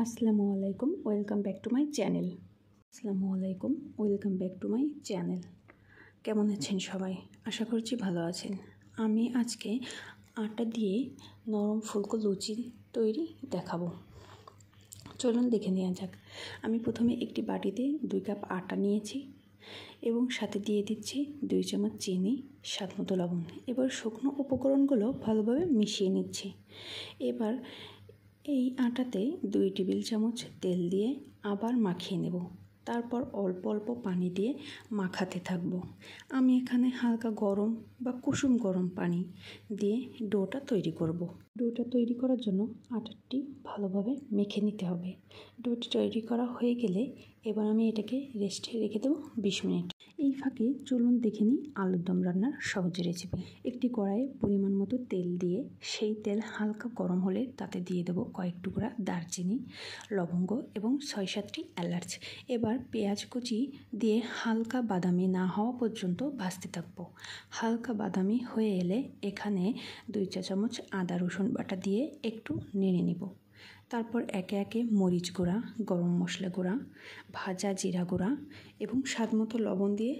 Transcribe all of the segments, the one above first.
আসসালামু আলাইকুম, welcome back to my channel. কেমন আছেন সবাই? আশা করছি ভালো আছেন। আমি আজকে আটা দিয়ে নরম ফুলকো লুচি তৈরি দেখাবো। চলুন দেখে নেওয়া যাক। আমি প্রথমে একটি বাটিতে 2 কাপ আটা নিয়েছি এবং সাথে দিয়ে দিচ্ছি 2 চামচ চিনি, স্বাদ মতো লবণ। এবার শুকনো উপকরণগুলো ভালোভাবে মিশিয়ে নিচ্ছি। এবার এই আটাতে 2 টেবিল চামচ তেল দিয়ে আবার মাখিয়ে নেব। তারপর অল্প অল্প পানি দিয়ে মাখাতে থাকব। আমি এখানে হালকা গরম বা কুসুম গরম পানি দিয়ে ডোটা তৈরি করব। ডোটা তৈরি করার জন্য আটাটি ভালোভাবে মেখে নিতে হবে। ডোটি তৈরি করা হয়ে গেলে এবার আমি এটাকে রেস্টে রেখে দেবো 20 মিনিট। এই ফাঁকে চলুন দেখে নিই আলুর দম রান্নার সহজ রেসিপি। একটি কড়াইয়ে পরিমাণ মতো তেল দিয়ে সেই তেল হালকা গরম হলে তাতে দিয়ে দেবো কয়েক টুকরা দারচিনি, লবঙ্গ এবং 6-7টি এলাচ। এবার পেঁয়াজ কুচি দিয়ে হালকা বাদামি না হওয়া পর্যন্ত ভাজতে থাকবো। হালকা বাদামি হয়ে এলে এখানে 2 চা চামচ আদা রসুন বাটা দিয়ে একটু নেড়ে নিব। তারপর একে একে মরিচ গুঁড়া, গরম মশলা গুঁড়া, ভাজা জিরা গুঁড়া এবং স্বাদ মতো লবণ দিয়ে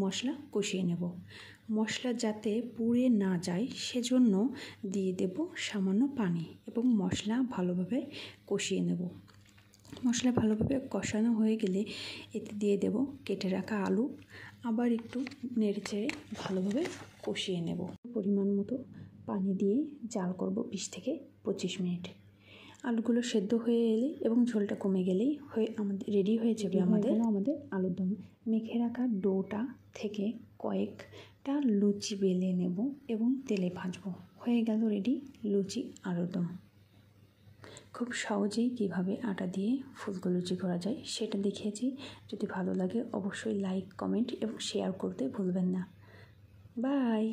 মশলা কষিয়ে নেব। মশলা যাতে পুড়ে না যায় সেজন্য দিয়ে দেব সামান্য পানি এবং মশলা ভালোভাবে কষিয়ে নেব। মশলা ভালোভাবে কষানো হয়ে গেলে এতে দিয়ে দেব কেটে রাখা আলু। আবার একটু নেড়েচেড়ে ভালোভাবে কষিয়ে নেব। পরিমাণ মতো পানি দিয়ে জাল করব 20 থেকে 25 মিনিট। আলুগুলো সেদ্ধ হয়ে এলে এবং ঝোলটা কমে গেলেই রেডি হয়ে যাবে আমাদের আলুর দম। মেখে রাখা ডোটা থেকে কয়েকটা লুচি বেলে নেব এবং তেলে ভাজবো। হয়ে গেল রেডি লুচি আলুর দম। খুব সহজেই কিভাবে আটা দিয়ে ফুলকো লুচি করা যায় সেটা দেখিয়েছি। যদি ভালো লাগে অবশ্যই লাইক, কমেন্ট এবং শেয়ার করতে ভুলবেন না। বাই।